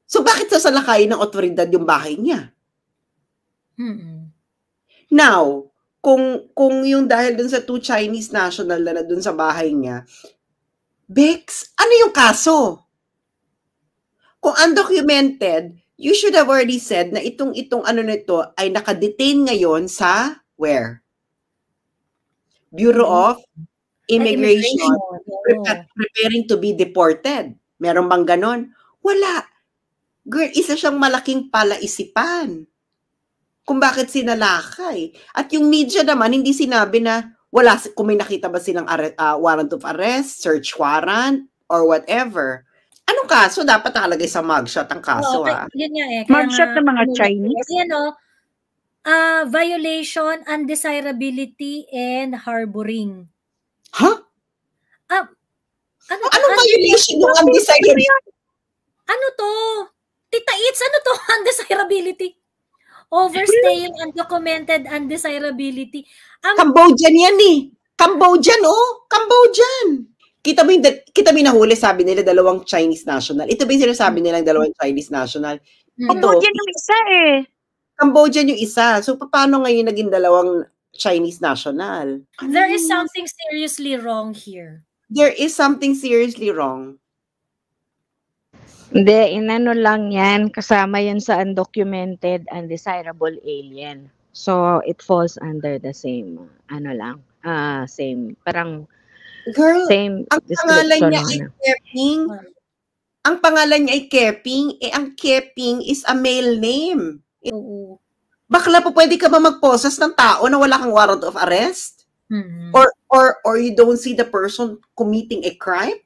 So, bakit sasalakayin ng otoridad yung bahay niya? Now, kung yung dahil dun sa 2 Chinese national na dun sa bahay niya, Bex, ano yung kaso? Kung undocumented, you should have already said na itong ano nito ay nakadetain ngayon sa where? Bureau of Immigration. Preparing to be deported. Meron bang ganon? Wala. Girl, isa siyang malaking palaisipan kung bakit sinalakay. At yung media naman, hindi sinabi na wala, kung may nakita ba silang warrant of arrest, search warrant, or whatever. Anong kaso? Dapat nakalagay sa mugshot ang kaso, ha? Yun nga eh. Mugshot ng mga Chinese? Yan violation, undesirability, and harboring. Huh? Anong violation ng undesirability? Ano to? Tita Itz, ano to? Undesirability. Overstaying, undocumented, undesirability. Cambodian yan eh. Cambodian, oh. Cambodian. Kita mo yung nahuli, sabi nila, 2 Chinese national. Ito ba yung sinasabi nilang 2 Chinese national? Cambodian yung isa eh. Cambodian yung isa. So, paano ngayon naging 2 Chinese national? There is something seriously wrong here. There is something seriously wrong. Hindi, inano lang yan. Kasama yan sa undocumented, undesirable alien. So, it falls under the same, same, parang, girl, same ang pangalan niya ay Keping. Ang pangalan niya ay Keping. Ang Keping is a male name. Bakla po, pwede ka ba magposas ng tao na wala kang warrant of arrest? Or you don't see the person committing a crime?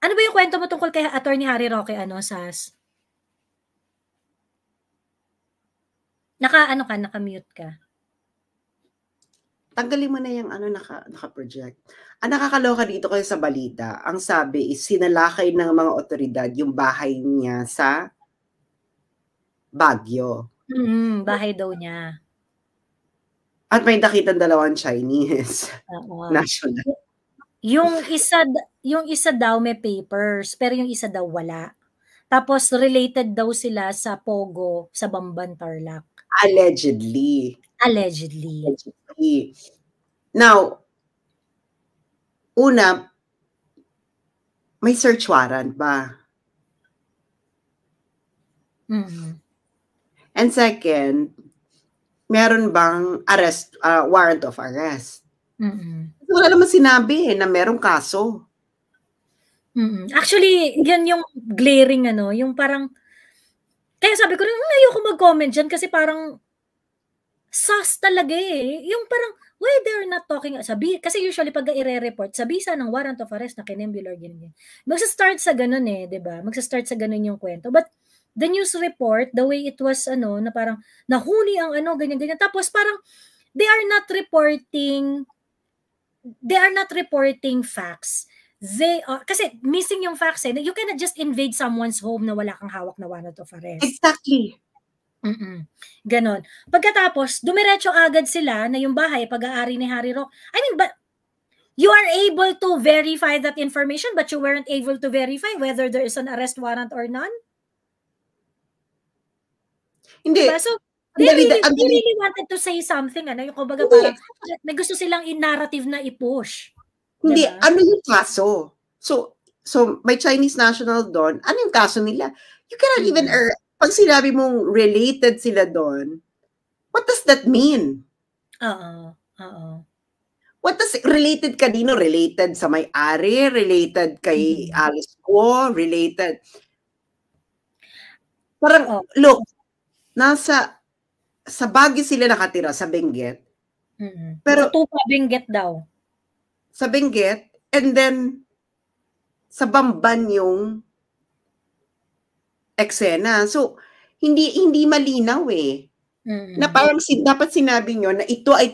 Ano ba yung kwento mo tungkol kay Attorney Harry Roque, Sas? Naka-mute ka. Tanggalin mo na yung naka-project. Ang nakakaloka dito kayo sa balita, ang sabi is sinalakay ng mga otoridad yung bahay niya sa Baguio. Bahay daw niya. At may nakitang 2 Chinese national. Yung isa daw may papers, pero yung isa daw wala. Tapos related daw sila sa Pogo sa Bamban, Tarlac. Allegedly. Now, una, may search warrant ba? And second, meron bang warrant of arrest? Wala naman sinabi na merong kaso. Actually, yan yung glaring yung parang, kaya sabi ko rin, ayoko mag-comment dyan kasi parang sus talaga eh. Yung parang, why they're not talking, kasi usually pag i-report, sabisa ng warrant of arrest na kinembulor, ganyan. Magsa-start sa ganun eh, diba? Magsa-start sa ganun yung kwento. But the news report, the way it was, na parang, nahuli ang ganyan. Tapos parang, they are not reporting facts. Kasi missing yung facts eh. You cannot just invade someone's home na wala kang hawak na warrant of arrest. Exactly. Ganon. Pagkatapos, dumiretso agad sila na yung bahay, pag-aari ni Harry Roque. I mean, but you are able to verify that information but you weren't able to verify whether there is an arrest warrant or none? Hindi. Diba? So, they really wanted to say something. Yung kumbaga parang may gusto silang in-narrative na i-push. Hindi, ano yung kaso? So may Chinese national doon, ano yung kaso nila? You cannot even, pag sinabi mong related sila doon, what does that mean? What does related kanino? Related sa may-ari? Related kay Alice Guo? Related? Parang, look, sa Baguio sila nakatira, sa Benguet. Pero, Benguet daw. Sa Benguet, and then, sa Bamban yung eksena. So, hindi malinaw eh. Na parang dapat sinabi nyo na ito ay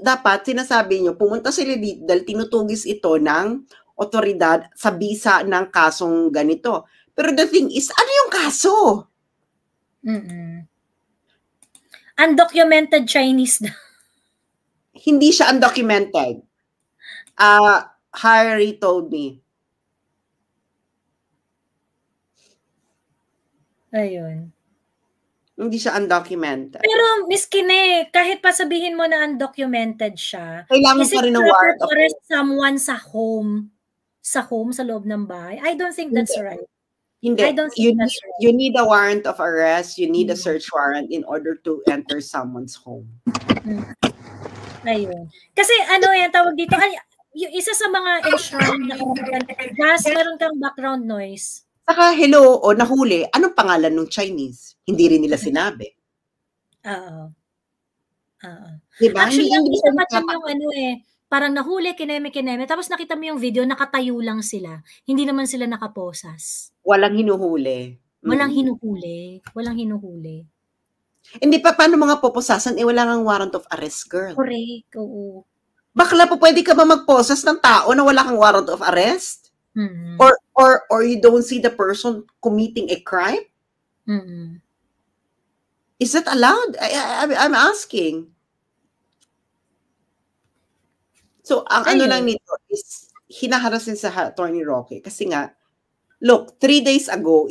dapat sinasabi nyo, pumunta sila dito dahil tinutugis ito ng otoridad sa bisa ng kasong ganito. Pero the thing is, ano yung kaso? Undocumented Chinese na. Hindi siya undocumented. Harry told me. Ayun. Hindi siya undocumented. Pero, Miss Kine, kahit pa sabihin mo na undocumented siya, kailangan is pa it rin ng proper warrant to of arrest someone sa home, sa loob ng bahay? I don't think that's right. Hindi. I don't think that's right. You need a warrant of arrest, you need a search warrant in order to enter someone's home. Ayun. Kasi yan tawag dito, yung isa sa mga enshrined na karapatan, Gas, meron kang background noise. Saka, hello, o nahuli, anong pangalan ng Chinese? Hindi rin nila sinabi. Oo. Diba? Actually, ang isa pa dyan yung parang nahuli, kineme, tapos nakita mo yung video, nakatayo lang sila. Hindi naman sila nakaposas. Walang hinuhuli. Walang hinuhuli. Hindi pa, paano mga poposasan? Wala nang warrant of arrest, girl. Correct, oo. Bakla po, pwede ka ba magposas ng tao na wala kang warrant of arrest? Or you don't see the person committing a crime? Is that allowed? I'm asking. So, ang ano lang nito is, hinaharasin sa Attorney Roque. Kasi nga, look, 3 days ago,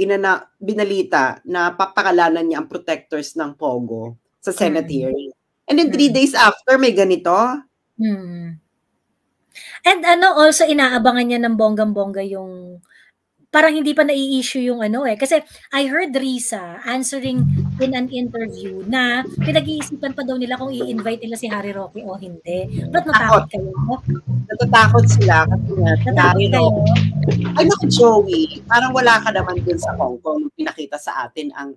binalita na papakalanan niya ang protectors ng Pogo sa Senate hearing. And then 3 days after, may ganito. And also inaabangan niya ng bonggang-bongga yung parang hindi pa nai-issue yung kasi I heard Risa answering in an interview na pinag-iisipan pa daw nila kung i-invite nila si Harry Roque o hindi. Ba't natakot kayo? Natatakot sila kasi Harry Roque. Ay naku, Joey, parang wala ka naman dun sa Hong Kong pinakita sa atin ang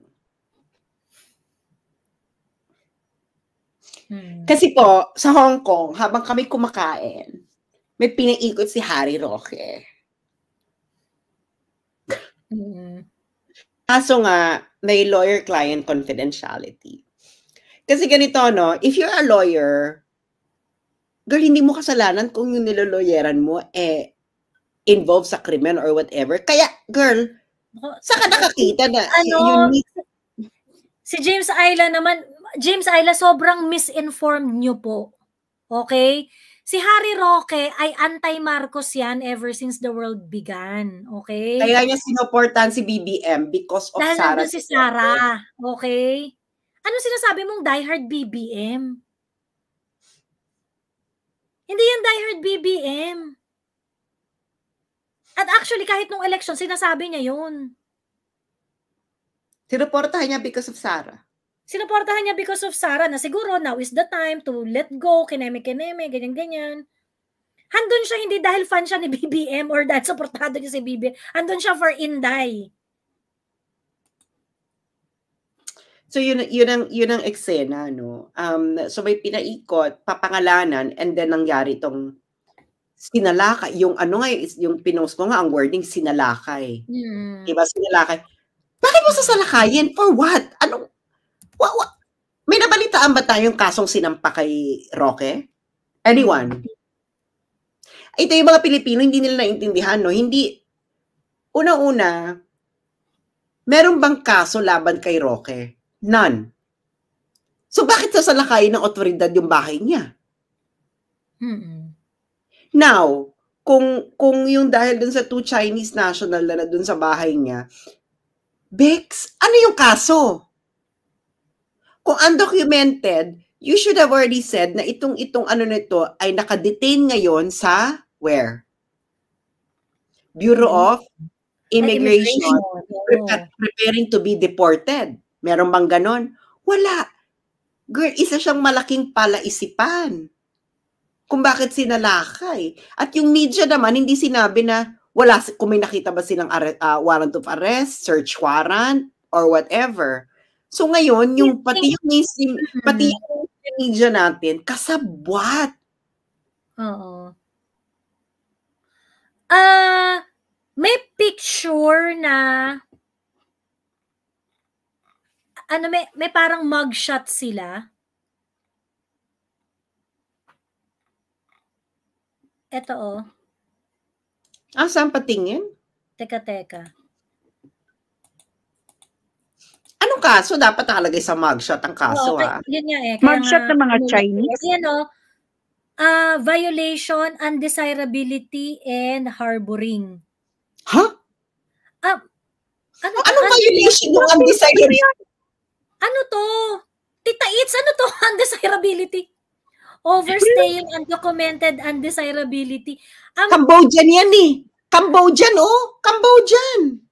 Kasi po, sa Hong Kong, habang kami kumakain, may pinaikot si Harry Roque. Kaso nga, may lawyer-client confidentiality. Kasi ganito, no? If you're a lawyer, girl, hindi mo kasalanan kung yung nilolawyeran mo, involved sa krimen or whatever. Kaya, girl, saan ka nakakita na si James Ayla, sobrang misinformed nyo po. Okay? Si Harry Roque ay anti-Marcos yan ever since the world began. Okay? Kaya niya sinuportahan si BBM because of dahil Sara. Dahil si Sara. Okay? Ano sinasabi mong diehard BBM? Hindi yan diehard BBM. At actually, kahit nung election, sinasabi niya yun. Sinuportahan niya because of Sara. Sinuportahan niya because of Sara na siguro now is the time to let go, kineme, ganyan-ganyan. Handun siya hindi dahil fan siya ni BBM or dahil supportado niya si BBM. Handun siya for Inday. So yun ang eksena, no? So may pinaikot, papangalanan, and then nangyari itong sinalakay. Yung yung pinost ko nga, ang wording, sinalakay. Diba, sinalakay. Bakit mo sasalakayin? For what? May nabalitaan ba tayong kasong sinampa kay Roque? Anyone? Ito yung mga Pilipino, hindi nila naintindihan, no? Hindi, una-una, meron bang kaso laban kay Roque? None. So, bakit sasalakayin ng otoridad yung bahay niya? Now, kung yung dahil dun sa 2 Chinese national na dun sa bahay niya, Bex, ano yung kaso? Kung undocumented, you should have already said na itong nito ay nakadetain ngayon sa where? Bureau of Immigration. Preparing to be deported. Meron bang ganon? Wala. Girl, isa siyang malaking palaisipan kung bakit sinalakay. At yung media naman, hindi sinabi na wala, kung may nakita ba silang warrant of arrest, search warrant, or whatever. So ngayon, pati yung media natin, kasabwat. Oo. May picture na may parang mugshot sila. Ito Saan patingin? Teka. Anong kaso? Dapat nakalagay sa mugshot ang kaso, Mugshot ng mga Chinese? Yan Violation, undesirability, and harboring. Huh? Anong violation ng undesirability? Ano to? Tita It's, ano to? Undesirability. Overstaying, undocumented, undesirability. Cambodian yan eh. Cambodian, oh. Cambodian.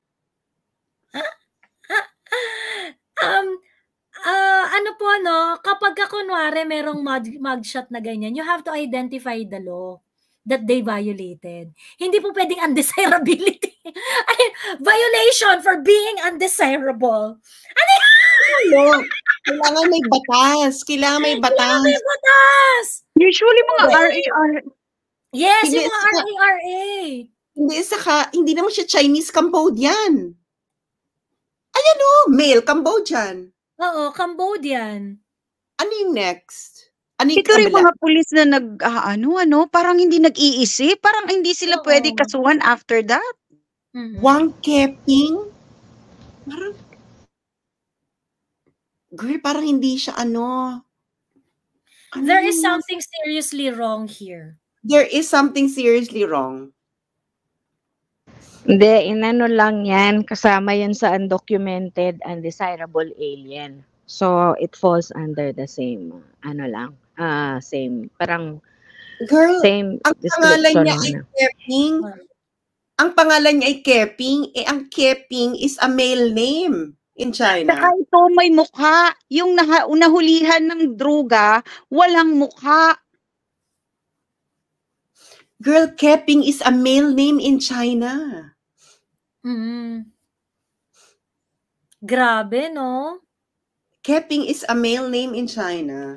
Ano po, no? Kapag kunwari merong mugshot na ganyan, you have to identify the law that they violated. Hindi po pwedeng undesirability. Violation for being undesirable. Ano yun? Kailangan may batas. Kailangan may batas. Usually mga RARA. Yes, yung mga RARA. Hindi naman siya Chinese Cambodian. Ayan male Cambodian. Oo, Cambodian. Ano yung next? Ito rin mga pulis na parang hindi nag-iisip. Parang hindi sila pwede kasuhan after that. Wang Keping? Parang hindi siya There is something seriously wrong here. There is something seriously wrong. Hindi, lang yan. Kasama yan sa undocumented, undesirable alien. So, it falls under the same, same, parang, girl, same ang pangalan niya ay Keping. Ang pangalan niya ay Keping. Ang Keping is a male name in China. Saka ito may mukha. Yung nahulihan ng droga, walang mukha. Girl, Keping is a male name in China. Grabe, no? Keping is a male name in China.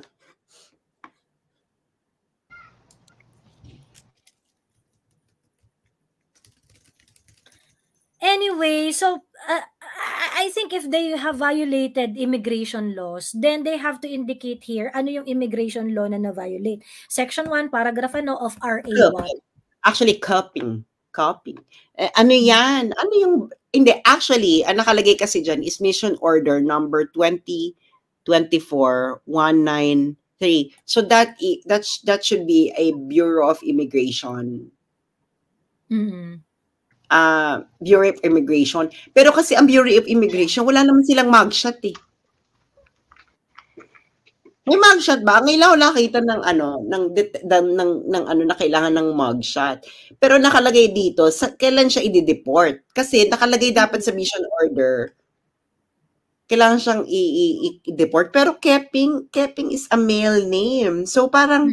Anyway, so I think if they have violated immigration laws, then they have to indicate here ano yung immigration law na na-violate. Section 1, paragraph of RA 1. Actually, copying. Ano yan? Ano yung... Hindi, actually, ang nakalagay kasi dyan is Mission Order number 2024-193. So that should be a Bureau of Immigration. Bureau of Immigration. Pero kasi ang Bureau of Immigration, wala naman silang mugshot eh. May mugshot ba? Ngayon wala kita ng na kailangan ng mugshot. Pero nakalagay dito, kailan siya i-deport? Kasi nakalagay dapat sa mission order, kailangan siyang i-deport. Pero Keping is a male name. So parang,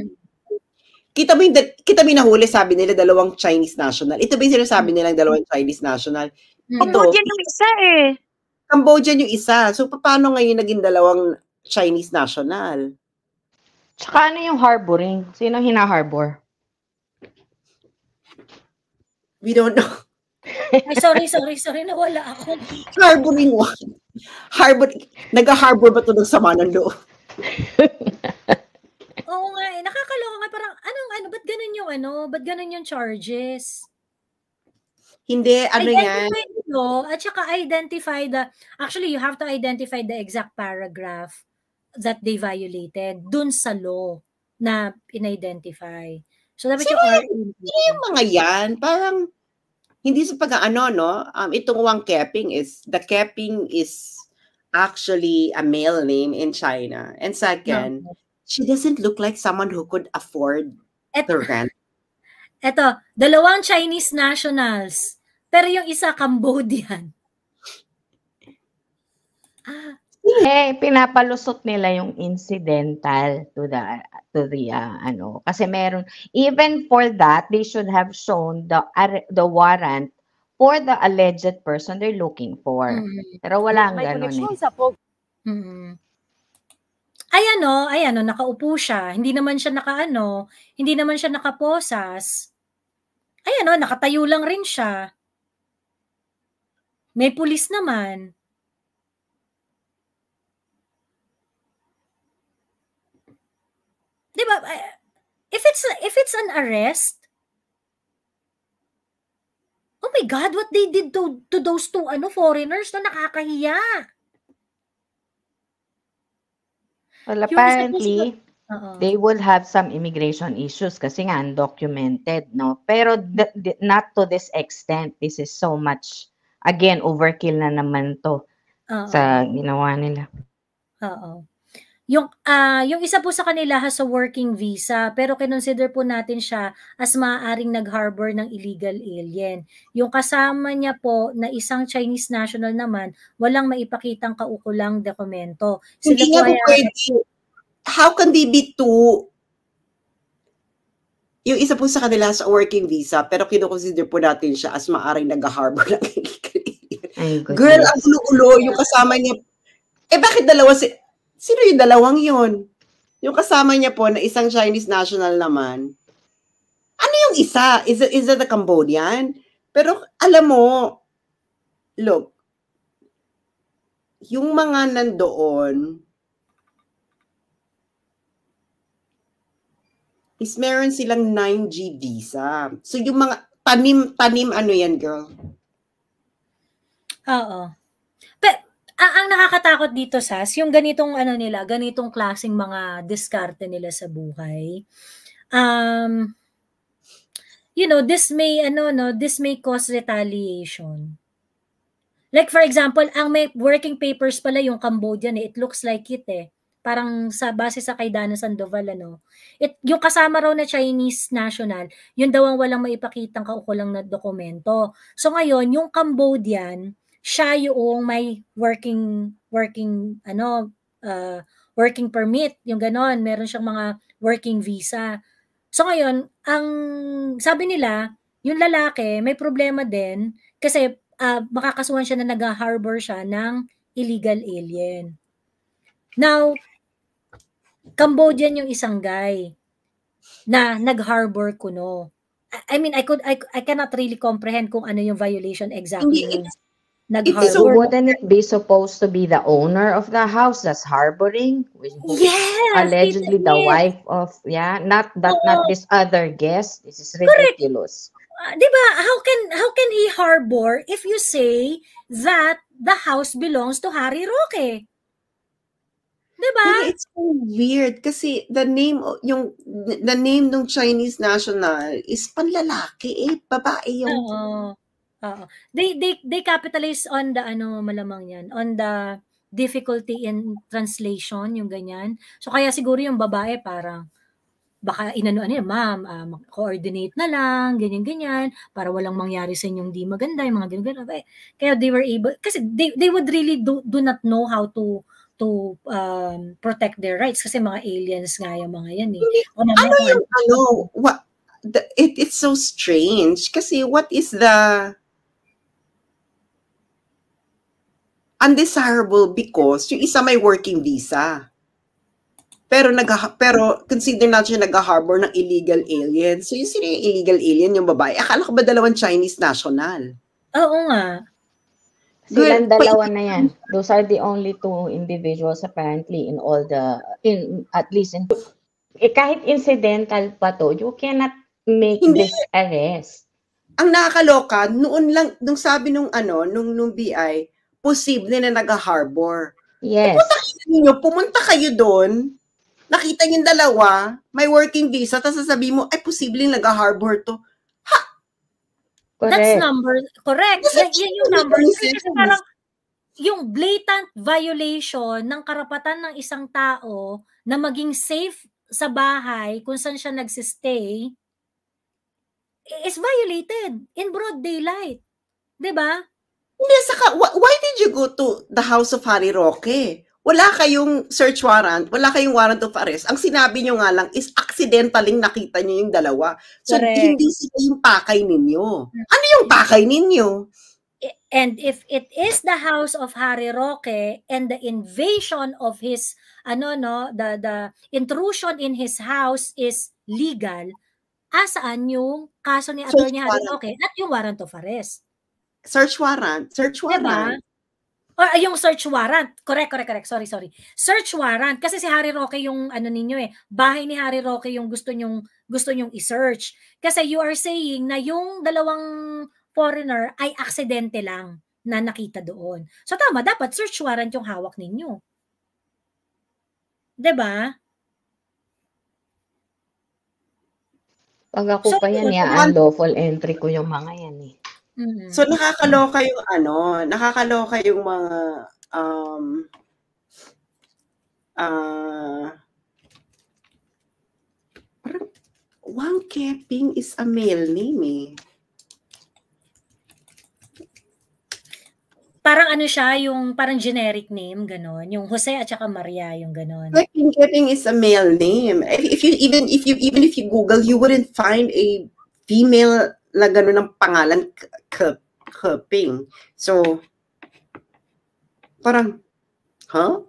kita mo yung nahuli, sabi nila, dalawang Chinese national. Ito ba yung sinasabi nilang dalawang Chinese national? Cambodian yung isa eh. Cambodian yung isa. So paano ngayon naging dalawang Chinese national? Tsaka ano yung harboring? Sino hina-harbor? We don't know. Ay, sorry, nawala ako. Harboring one. Nag-harbor ba ito ng sama ng loob? Oo nga, nakakaloka nga. Parang, ba't ganun yung charges? Hindi, yan? At saka actually, you have to identify the exact paragraph that they violated dun sa law na in-identify. So, dapat yung mga yan, parang, hindi sa itong Wang Keping the Keping is actually a male name in China. And second, she doesn't look like someone who could afford to rent. Eto, dalawang Chinese nationals, pero yung isa Cambodian. Pinapalusot nila yung incidental to the kasi meron, even for that they should have shown the warrant for the alleged person they're looking for. Pero wala ganun eh. Ay nakaupo siya. Hindi naman siya nakaposas. Nakatayo lang rin siya. May pulis naman. Diba? If it's an arrest, oh my God, what they did to those two foreigners na nakakahiya. Well, apparently, they would have some immigration issues kasi nga undocumented, no? Pero not to this extent. This is so much, again, overkill na naman to sa ginawa nila. Oo. Yung isa po sa kanila has a working visa, pero kinonsider po natin siya as maaaring nag-harbor ng illegal alien. Yung kasama niya po na isang Chinese national naman, walang maipakitang kaukulang dokumento. Hindi nga po pwede. How can they be two? Yung isa po sa kanila sa working visa, pero kinoconsider po natin siya as maaaring nag-harbor ng illegal alien. Girl, ang gulo-gulo, yung kasama niya. Bakit dalawa sino yung dalawang yun? Yung kasama niya po na isang Chinese national naman. Ano yung isa? Is it the Cambodian? Pero alam mo, look, yung mga nandoon is meron silang 9G visa. So yung mga tanim ano yan, girl? Oo. Ang nakakatakot dito, Sas, yung ganitong ganitong klaseng mga diskarte nila sa buhay. This may cause retaliation. Like for example, ang may working papers pala yung Cambodian, it looks like it Parang base sa kay Dana Sandoval, yung kasama raw na Chinese national, yun daw ang walang maipakitang kaukulang na dokumento. So ngayon, yung Cambodian, siya yung may working permit, yung ganon, meron siyang mga working visa. So ngayon, ang sabi nila, yung lalaki may problema din kasi makakasuhan siya na nag-harbor siya ng illegal alien. Now, Cambodian yung isang guy na nag-harbor kuno. I mean, I cannot really comprehend kung ano yung violation exactly. So wouldn't it be supposed to be the owner of the house that's harboring? Yes, allegedly the wife of, not this other guest. This is ridiculous. Diba? How can he harbor if you say that the house belongs to Harry Roque? Diba? Pero it's so weird kasi the name ng Chinese national is panlalaki babae yung. They capitalize on the malamang yan, on the difficulty in translation, yung ganyan. So kaya siguro yung babae parang baka ma'am, coordinate na lang, ganyan para walang mangyari sa inyong di maganda, yung mga ganyan. Kaya they were able, kasi they would really do not know how to protect their rights kasi mga aliens nga yung mga yan it's so strange kasi what is the undesirable because yung isa may working visa. Pero consider natin nag-harbor ng illegal alien. So yung sino yung illegal alien, yung babae? Akala ko ba dalawang Chinese national? Oo nga. Silang dalawa na yan. Those are the only two individuals apparently kahit incidental pa to, you cannot make this arrest. Ang nakakaloka, noon lang, nung sabi nung BI, posible na nag-harbor. Yes. Pumunta kayo doon, nakita niyo dalawa, may working visa, tapos sasabihin mo, ay, posibleng nag-harbor to. Ha! Correct. That's number, correct. Yan yung number. Kasi parang, yung blatant violation ng karapatan ng isang tao na maging safe sa bahay kung saan siya nagsistay is violated in broad daylight. Diba? Hindi, why did you go to the house of Harry Roque? Wala kayong search warrant, wala kayong warrant of arrest. Ang sinabi nyo nga lang is accidentally nakita nyo yung dalawa. So, hindi sila yung pakay ninyo. Ano yung pakay ninyo? And if it is the house of Harry Roque and the invasion of his, the intrusion in his house is legal, asaan yung kaso ni Atty. Harry Roque at yung warrant of arrest? Search warrant. Diba? Or yung search warrant. Correct. Sorry. Search warrant. Kasi si Harry Roque yung ninyo bahay ni Harry Roque yung gusto nyong i-search. Kasi you are saying na yung dalawang foreigner ay aksidente lang na nakita doon. So tama, dapat search warrant yung hawak ninyo. 'Di ba? Pag ako pa yan, unlawful entry ko yung mga yan eh. So nakakaloka yung nakakaloka yung mga parang Wang Keping is a male name eh. Parang ano siya, yung parang generic name, ganon. Yung Jose at saka Maria, yung ganon. Keping is a male name. If you Google, you wouldn't find a female na ganon ng pangalan, Keping. So, parang, huh?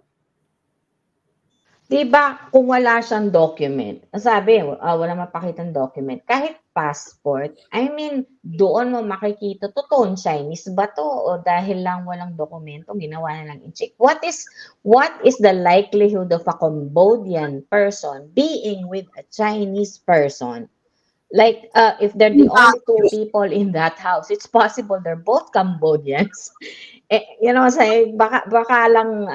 Diba, kung wala siyang document, sabi, wala mapakitang document, kahit passport, I mean, doon mo makikita, totoong Chinese ba to? O dahil lang walang dokumento, ginawa na lang in-check. What is the likelihood of a Cambodian person being with a Chinese person? Like, if they're the only two people in that house, it's possible they're both Cambodians. Baka lang,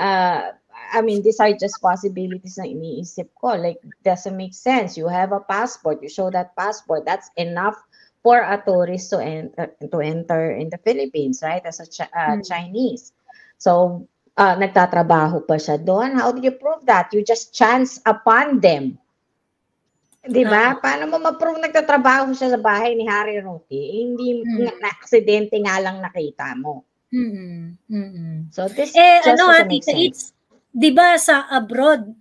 I mean, these are just possibilities na iniisip ko. Like, doesn't make sense. You have a passport. You show that passport. That's enough for a tourist to enter in the Philippines, right? As a Chinese. So, nagtatrabaho pa siya doon. How do you prove that? You just chance upon them. Diba? Paano mo ma-prove nagtatrabaho siya sa bahay ni Harry Roque? Hindi na-aksidente nga lang nakita mo. So, this just doesn't make sense. Diba sa abroad,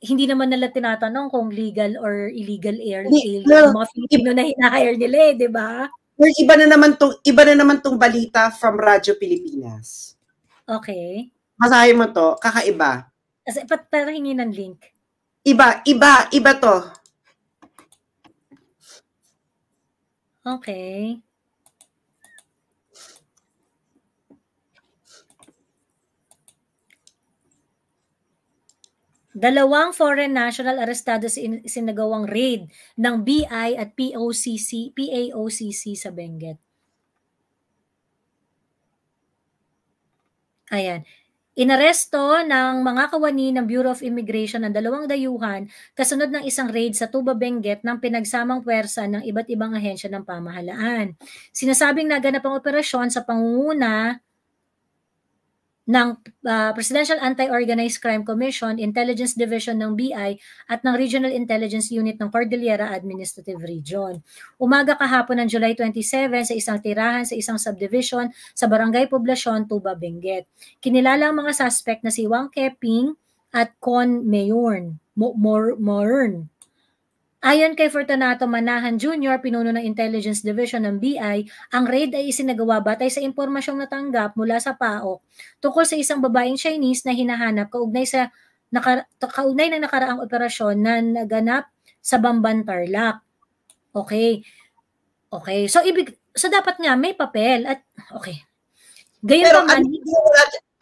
hindi naman nila tinatanong kung legal or illegal yung mga Filipino na hina-hire nila eh, diba? Well, iba na naman tong balita from Radyo Pilipinas. Okay. Masahin mo to, kakaiba. Kasi para hingin ng link. Iba to. Okay. Dalawang foreign national arestado sa sinagawang raid ng BI at PAOCC sa Benguet. Ayan. Inaresto ng mga kawani ng Bureau of Immigration ang 2 dayuhan kasunod ng isang raid sa Tuba, Benguet ng pinagsamang puwersa ng iba't ibang ahensya ng pamahalaan. Sinasabing naganap ang operasyon sa pangunguna ng Presidential Anti-Organized Crime Commission, Intelligence Division ng BI at ng Regional Intelligence Unit ng Cordillera Administrative Region. Umaga kahapon ng July 27 sa isang tirahan sa isang subdivision sa Barangay Poblacion, Tuba, Benguet. Kinilala ang mga suspect na si Wang Keping at Con Mayorn. Ayon kay Fortunato Manahan Jr., pinuno ng Intelligence Division ng BI, ang raid ay isinagawa batay sa impormasyong natanggap mula sa PAOK tungkol sa isang babaeng Chinese na hinahanap kaugnay ng nakaraang operasyon na naganap sa Bamban, Tarlac. Okay. So dapat nga may papel at okay. Gayon pero pa man,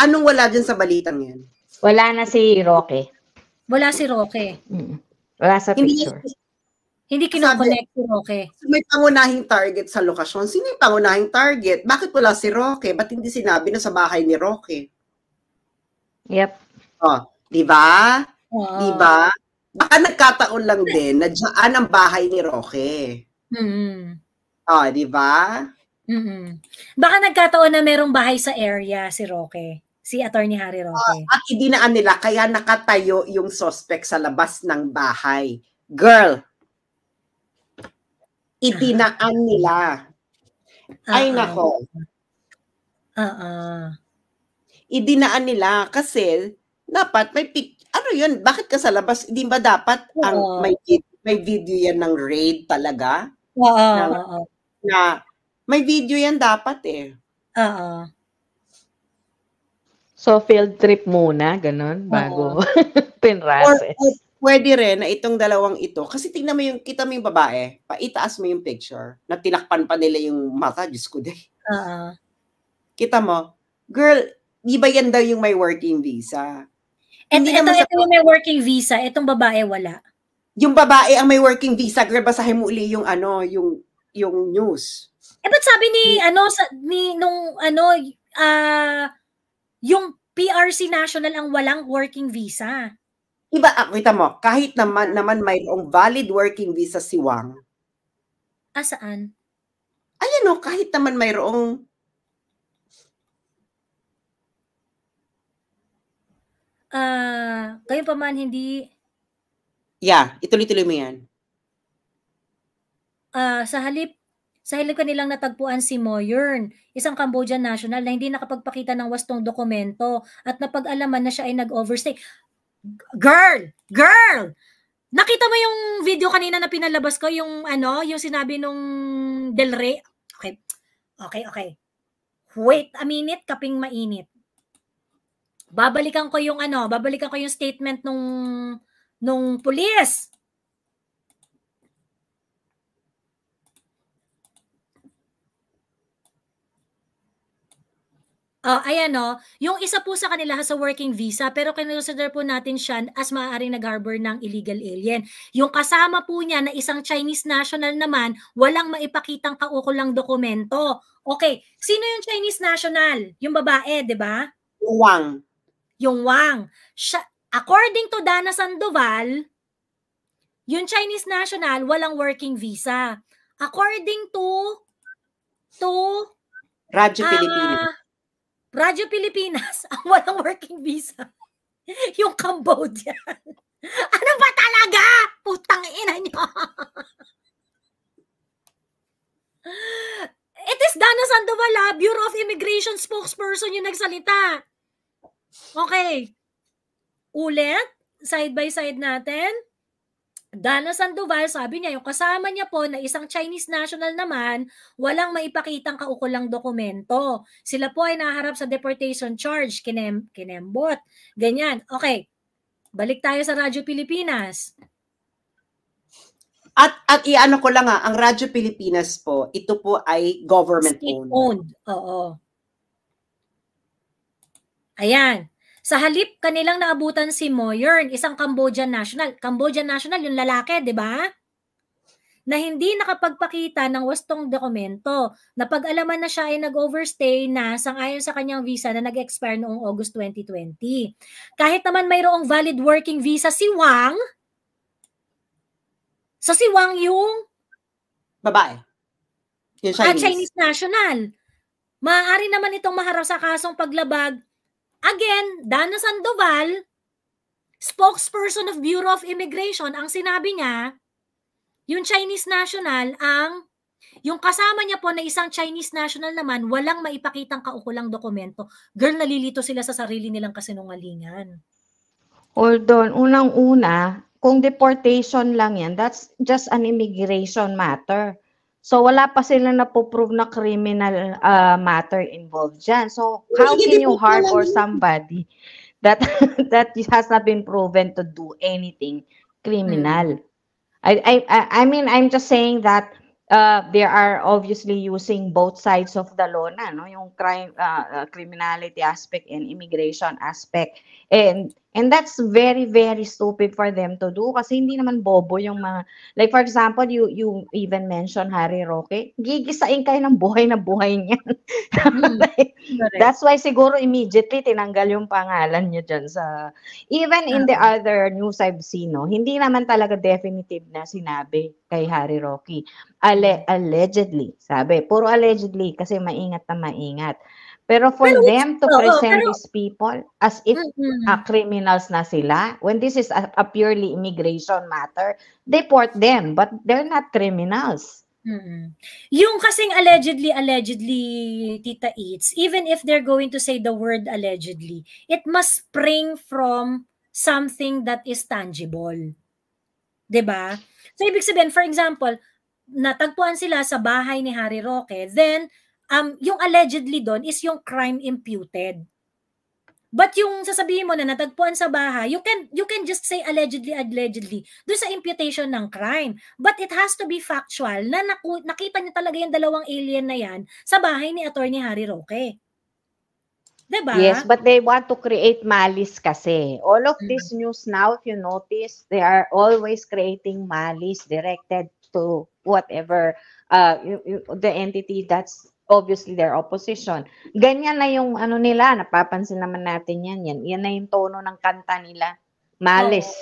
anong wala dyan sa balitang yan? Wala na si Roque. Wala si Roque. Wala sa picture. Hindi kinoconnect si Roque. May pangunahing target sa lokasyon. Sino yung pangunahing target? Bakit wala si Roque? Ba't hindi sinabi na sa bahay ni Roque? Yep. Di ba? Diba? Baka nagkataon lang din na dyan ang bahay ni Roque. Di ba? Baka nagkataon na merong bahay sa area si Roque. Si Attorney Harry Roque. At idinaan nila, kaya nakatayo yung suspect sa labas ng bahay. Girl, idinaan nila. Ay, nako. Idinaan nila kasi dapat may ano yun, bakit ka sa labas? Hindi ba dapat may video yan ng raid talaga? Na may video yan dapat eh. So, field trip muna, ganun, bago pinrases. Pwede rin na itong dalawang ito, kasi tingnan mo kita mo yung babae, paitaas mo yung picture, na tinakpan pa nila yung mata, Diyos ko day. Kita mo, girl, di ba yan daw yung may working visa? Ito yung may working visa, itong babae wala. Yung babae ang may working visa, girl, basahin mo uli yung yung news. Ba't sabi yung PRC National ang walang working visa? Iba, kita mo, kahit naman mayroong valid working visa si Wang. Saan? Ayan o, kahit naman mayroong kayo pa man hindi... Yeah, ituloy-tuloy mo yan. Sa halip kanilang natagpuan si Moyern, isang Cambodian national na hindi nakapagpakita ng wastong dokumento at napag-alaman na siya ay nag-overstay. Girl! Nakita mo yung video kanina na pinalabas ko, yung yung sinabi nung Del Rey? Okay. Wait a minute, kaping mainit. Babalikan ko yung statement nung pulis. Ayan yung isa po sa kanila sa working visa pero kinonsider po natin siya as maaaring nag-harbor ng illegal alien. Yung kasama po niya na isang Chinese national naman, walang maipakitang kaukulang dokumento. Okay, sino yung Chinese national? Yung babae, di ba? Yung Wang. According to Dana Sandoval, yung Chinese national walang working visa. According to Radyo Pilipinas. Radyo Pilipinas, ang walang working visa. Yung Cambodian. Ano ba talaga? Putang ina nyo. It is Dana Sandoval, Bureau of Immigration spokesperson yung nagsalita. Okay. Ulit, side by side natin. Dana Sandoval, sabi niya, yung kasama niya po na isang Chinese national naman, walang maipakitang kaukulang dokumento. Sila po ay naharap sa deportation charge, kinembot. Ganyan. Okay. Balik tayo sa Radyo Pilipinas. At iano ko lang ang Radyo Pilipinas po, ito po ay government-owned. State-owned. Oo. Ayan. Sa halip, kanilang naabutan si Moyern, isang Cambodian national. Cambodian national, yung lalaki, di ba? Na hindi nakapagpakita ng wastong dokumento. Napag-alaman na siya ay nag-overstay na sangayon sa kanyang visa na nag-expire noong August 2020. Kahit naman mayroong valid working visa si Wang, si Wang yung babae. Yung Chinese national. Maaari naman itong maharap sa kasong paglabag. Again, Dana Sandoval, spokesperson of Bureau of Immigration, ang sinabi niya, yung Chinese national, yung kasama niya po na isang Chinese national naman, walang maipakitang kaukulang dokumento. Girl, nalilito sila sa sarili nilang kasinungalingan. Hold on, unang-una, kung deportation lang yan, that's just an immigration matter. So, wala pa sila napoprove na criminal matter involved dyan. So, how can you harbor somebody that has not been proven to do anything criminal? I mean, I'm just saying that they are obviously using both sides of the law na, no? Yung crime, criminality aspect and immigration aspect. And that's very, very stupid for them to do kasi hindi naman bobo yung mga, like for example, you even mentioned Harry Roque, gigisain kayo ng buhay na buhay niyan. That's why siguro immediately tinanggal yung pangalan niya dyan sa, even in the other news I've seen, no, hindi naman talaga definitive na sinabi kay Harry Roque. Allegedly, sabi, puro allegedly kasi maingat na maingat. Pero for them to present these people as if criminals na sila, when this is a purely immigration matter, deport them, but they're not criminals. Yung kasing allegedly, Tita Eats, even if they're going to say the word allegedly, it must spring from something that is tangible. Diba? So, ibig sabihin, for example, natagpuan sila sa bahay ni Harry Roque, then, yung allegedly doon is yung crime imputed. But yung sasabihin mo na natagpuan sa bahay, you can just say allegedly doon sa imputation ng crime. But it has to be factual na nakita niyo talaga yung dalawang alien na yan sa bahay ni Attorney Harry Roque. Diba? Yes, but they want to create malice kasi. All of this news now, if you notice, they are always creating malice directed to whatever the entity that's obviously their opposition. Ganyan na yung ano nila, napapansin naman natin yan. Yan na yung tono ng kanta nila. Malice.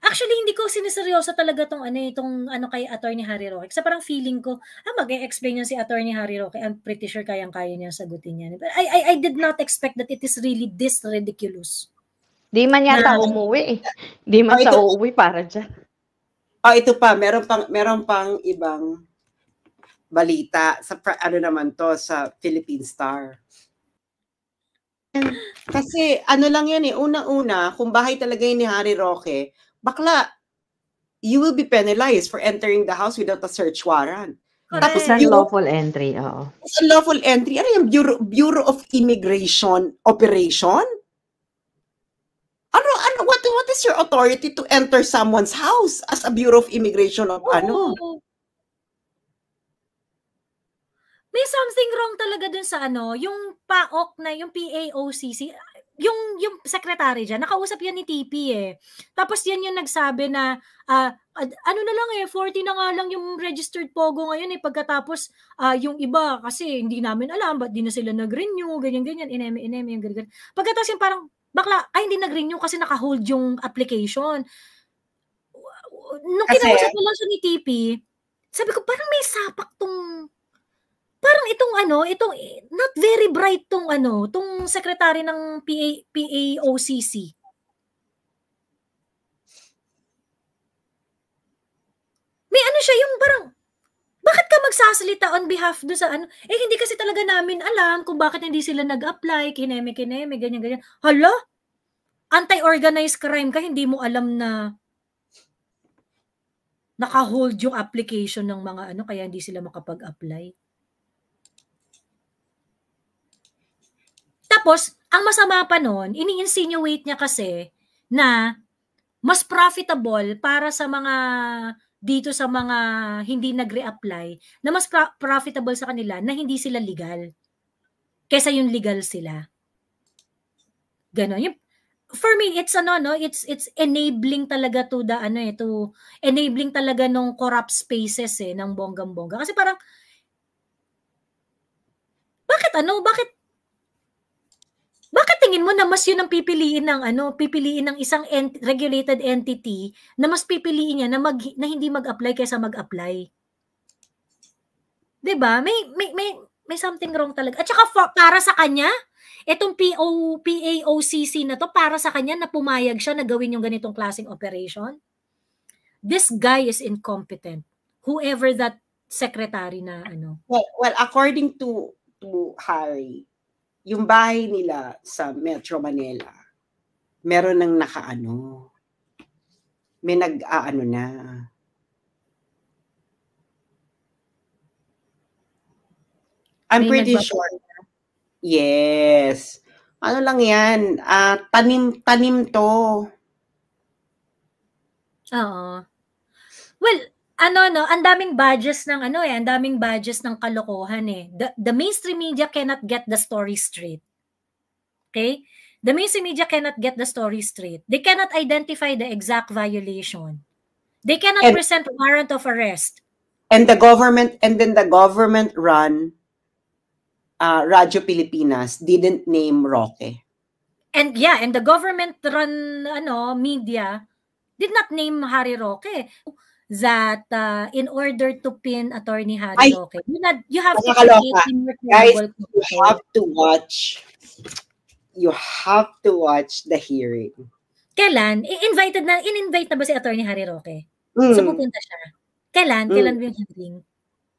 Actually, hindi ko siniseryoso talaga itong kay Attorney Harry Roque. Kasi parang feeling ko, mag-e-explain yan si Attorney Harry Roque. I'm pretty sure kayang-kaya niya sagutin yan. But I did not expect that it is really this ridiculous. Di man yata umuwi eh. Di man sa uuwi para dyan. Ito pa, meron pang ibang balita sa naman to sa Philippine Star. Kasi lang yan eh, unang-una, kung bahay talaga yun ni Harry Roque, bakla, you will be penalized for entering the house without a search warrant. Tapos unlawful entry, oo. Unlawful entry, ano yung Bureau of Immigration Operation? What is your authority to enter someone's house as a Bureau of Immigration of May something wrong talaga dun sa yung PAOK na, yung PAOCC, yung secretary dyan, nakausap yan ni TP eh. Tapos yan yung nagsabi na, na lang 40 na nga lang yung registered POGO ngayon eh, pagkatapos yung iba, kasi hindi namin alam, ba't di na sila nag-renew, ganyan-ganyan, ineme, yung ganyan. Pagkatapos yung parang, bakla, hindi nag-renew kasi naka-hold yung application. Nung kinausap ko lang siya ni TP, sabi ko, parang may sapak parang itong not very bright tong secretary ng PAOCC. May siya yung parang, bakit ka magsasalita on behalf do sa hindi kasi talaga namin alam kung bakit hindi sila nag-apply, kineme, ganyan. Hala? Anti-organized crime ka, hindi mo alam na naka-hold yung application ng mga kaya hindi sila makapag-apply. Tapos, ang masama pa nun, ini-insinuate niya kasi na mas profitable para sa mga dito sa mga hindi nag-reapply, na mas profitable sa kanila na hindi sila legal kaysa yung legal sila. Ganon. For me, it's it's enabling talaga to the to enabling talaga nung corrupt spaces ng bonggang-bongga. Kasi parang bakit tingin mo na mas yun ang pipiliin ng isang regulated entity na mas pipiliin niya na hindi mag-apply kaysa mag-apply? 'Di ba? May something wrong talaga. At saka para sa kanya, itong PAOCC na to, para sa kanya na pumayag siya na gawin yung ganitong klaseng operation. This guy is incompetent. Whoever that secretary na Well, according to Harry, yung bahay nila sa Metro Manila, meron ng may na. I'm pretty sure. Yes. Lang yan, tanim to. Oo. Well, ang daming badges ng ang daming badges ng kalokohan eh. The mainstream media cannot get the story straight. Okay? The mainstream media cannot get the story straight. They cannot identify the exact violation. They cannot present a warrant of arrest. And the government run Radyo Pilipinas didn't name Roque. And the government run media did not name Harry Roque. That in order to pin Attorney Harry Roque, you have to create guys, you have to watch the hearing. Kailan? In-invite na ba si Attorney Harry Roque? So pupunta siya. Kailan ba yung hearing?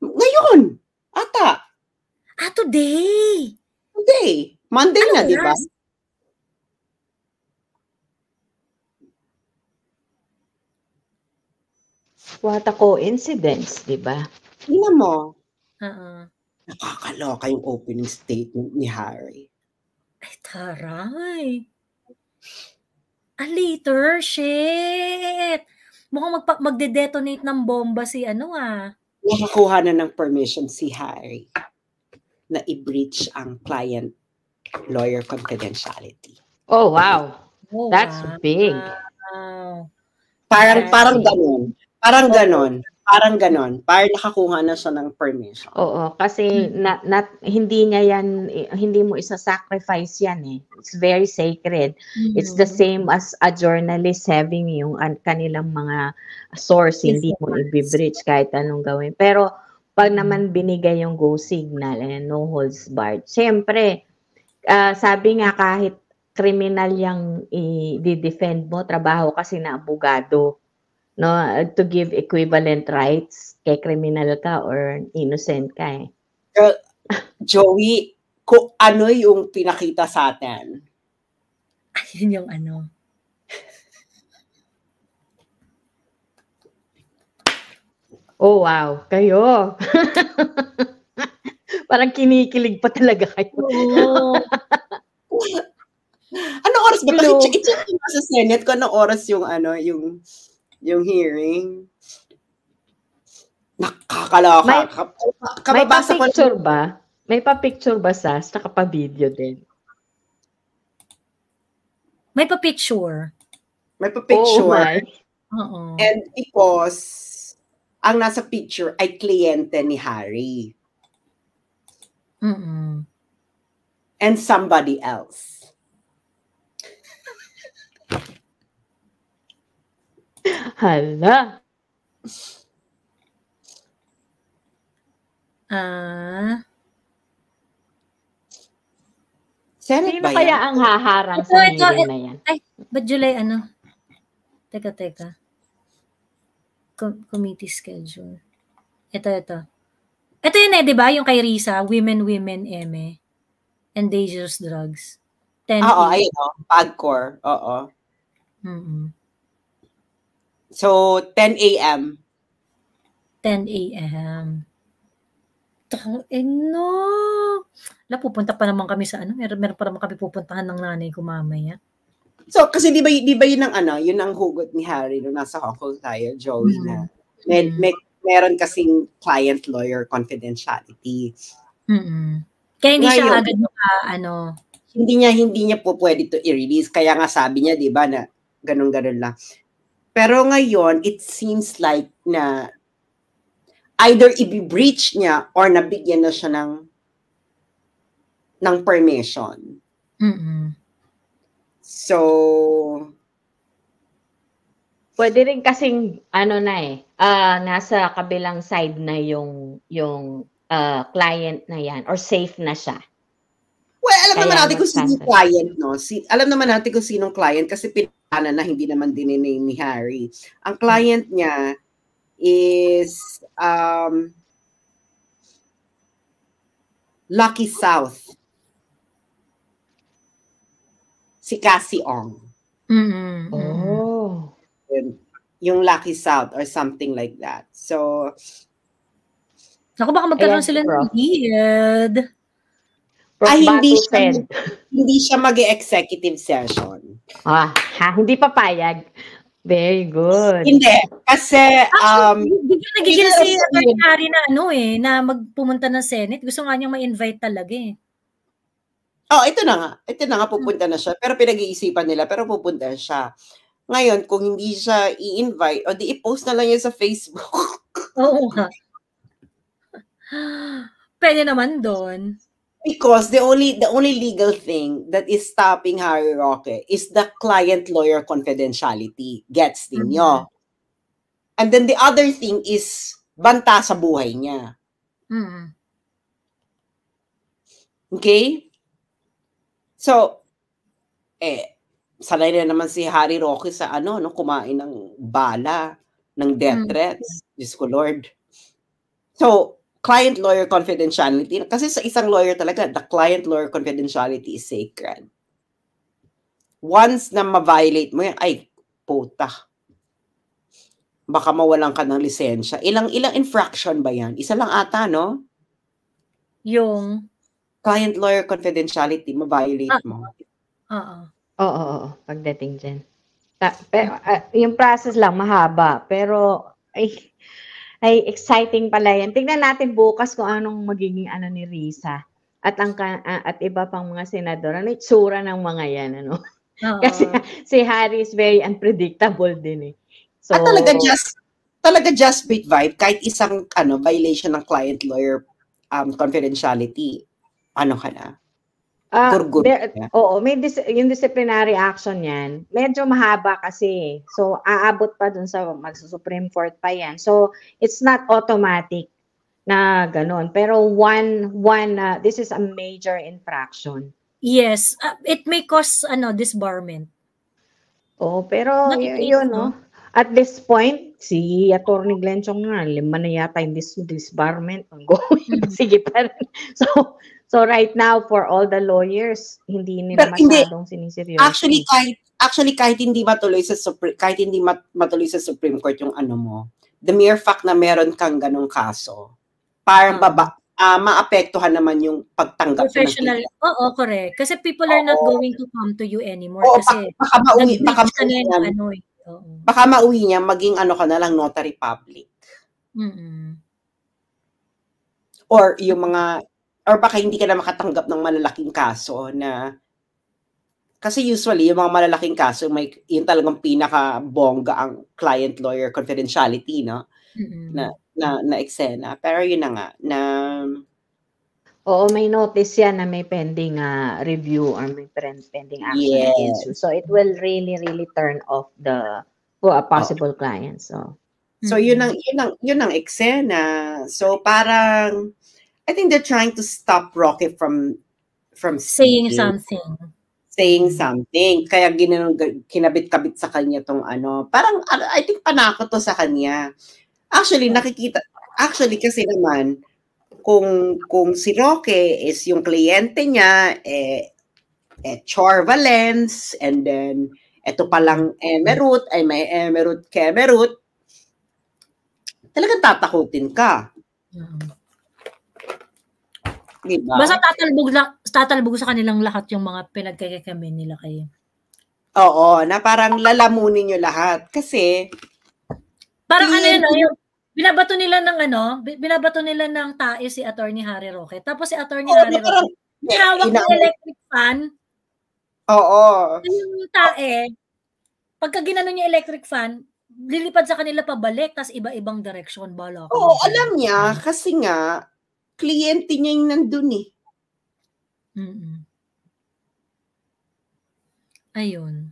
Ngayon. Ata. Today. Monday na, di ba? What a coincidence, di ba? Tingnan mo. Nakakaloka yung opening statement ni Harry. Ay, taray. Later, shit. Mukhang magde-detonate ng bomba si Nakakuha na ng permission si Harry na i-breach ang client-lawyer confidentiality. Oh, wow. That's big. Wow. Parang ganon. Parang ganon. Parang nakakuha na siya ng permission. Oo, kasi hindi mo isa-sacrifice yan eh. It's very sacred. It's the same as a journalist having yung kanilang mga source, hindi mo i-breach kahit anong gawin. Pero pag naman binigay yung go signal and no holds barred, siyempre, sabi nga kahit criminal yung i-defend mo, trabaho kasi na abogado, no, to give equivalent rights kay criminal ka or innocent ka eh. Joey, kung ano yung pinakita sa atin? Ayun yung ano. Oh, wow. Kayo. Parang kinikilig pa talaga kayo. Oo. Anong oras ba? I-check mo sa Senate kung anong oras yung yung hearing. Nakakaloka. May pa-picture ba? May pa-picture ba sa pa-video din? May pa-picture. May pa-picture. Oo. And because ang nasa picture ay kliyente ni Harry. And somebody else. Hala. Senate sino kaya ang haharang sa hearing na yan? Ay, ba't July ano? Teka. Committee schedule. Ito. Ito yun eh, di ba? Yung kay Risa, Women, Eme. And Dangerous Drugs. 10 Oo, ayun o. PAGCOR. Oo. So, 10 a.m. 10 a.m. No. Pupunta pa naman kami sa ano. Meron pa naman kami pupuntahan ng nanay ko mamaya. So, kasi di ba yun ang hugot ni Harry nung nasa Hong Kong tayo, Joey, na meron kasing client-lawyer confidentiality. Kaya hindi siya agad Hindi niya po pwede to i-release. Kaya nga sabi niya, di ba, na ganun-ganun lang. Pero ngayon, it seems like na either i-breach niya or nabigyan na siya ng permission. So, pwede rin kasing nasa kabilang side na yung client na yan or safe na siya. Well, alam naman natin kung sinong client, no? Alam naman natin kung sinong client kasi pinana na hindi naman dinename ni Harry. Ang client niya is Lucky South. Si Cassie Ong. Oh. Yung Lucky South or something like that. So, ako baka magkaroon sila ng lead. Hindi siya mag-executive session. Hindi papayag. Very good. Hindi. Kasi, nagigil si Harry na na magpumunta ng Senate. Gusto nga niyang ma-invite talaga eh. Ito na nga, pupunta na siya. Pero pinag-iisipan nila, pero pupunta siya. Ngayon, kung hindi siya i-invite, o di i-post na lang yun sa Facebook. Oo nga. Pwede naman doon. Because the only legal thing that is stopping Harry Roque is the client-lawyer confidentiality. Gets ninyo? And then the other thing is banta sa buhay niya. Okay? So, sanay na naman si Harry Roque sa kumain ng bala, ng death threats. Diyos ko Lord. So, client-lawyer confidentiality. Kasi sa isang lawyer talaga, the client-lawyer confidentiality is sacred. Once na ma-violate mo yan, ay, puta. Baka mawalan ka ng lisensya. Ilang infraction ba yan? Isa lang ata, no? Yung? Client-lawyer confidentiality, ma-violate mo. Oo. Pagdating dyan. Pero, yung process lang, mahaba. Pero, ay exciting pala yan. Tingnan natin bukas kung anong magiging ni Risa at iba pang mga senador. Ano itsura ng mga yan, Kasi si Harry is very unpredictable din eh. So, talaga talaga just bait vibe, kahit isang violation ng client-lawyer confidentiality, ano ka na? Oo, yung disciplinary action yan, medyo mahaba kasi. So, aabot pa dun sa magsa-Supreme Court pa yan. So, it's not automatic na ganun. Pero this is a major infraction. Yes, it may cause disbarment. Oh, pero yun, no? At this point, si Attorney Glenn Chong nga, 5 na yata yung disbarment ongoing. Sige pa rin. So right now, for all the lawyers, hindi nila masyadong siniseryoso. Actually, kahit hindi matuloy sa Supreme Court yung the mere fact na meron kang ganong kaso, parang maapektuhan naman yung pagtanggap. Professional. Oo, correct. Kasi people are not going to come to you anymore. Kasi baka mauwi niya, maging ka na lang, notary public. Or or baka hindi ka na makatanggap ng malalaking kaso na, kasi usually, yung mga malalaking kaso, yun talagang pinaka-bongga ang client-lawyer confidentiality, no? Na eksena. Pero yun na nga, Oo, may notice yan na may pending review or may pending action against you. So, it will really, really turn off the possible clients. So yun ang eksena. So, parang, I think they're trying to stop Roque from saying something. Kaya kinabit-kabit sa kanya tong parang I think panakot to sa kanya. Actually kasi naman kung si Roque is yung kliyente niya Chor Valens, and then eto palang Emerut, ay may Emerut Kemerut, talagang tatakutin ka. Diba? Basta tatalbog sa kanilang lahat yung mga pinagkakamin nila kayo. Oo, na parang lalamunin nyo lahat. Kasi, parang yung binabato nila ng tae si Attorney Harry Roque. Tapos si Attorney Harry Roque, hawak ng electric fan. Oo. Yung tae, pagka ginano niya electric fan, lilipad sa kanila pabalik, tas iba-ibang direction. Oo, alam niya, kasi nga, kliyente niya yung nandun Ayun.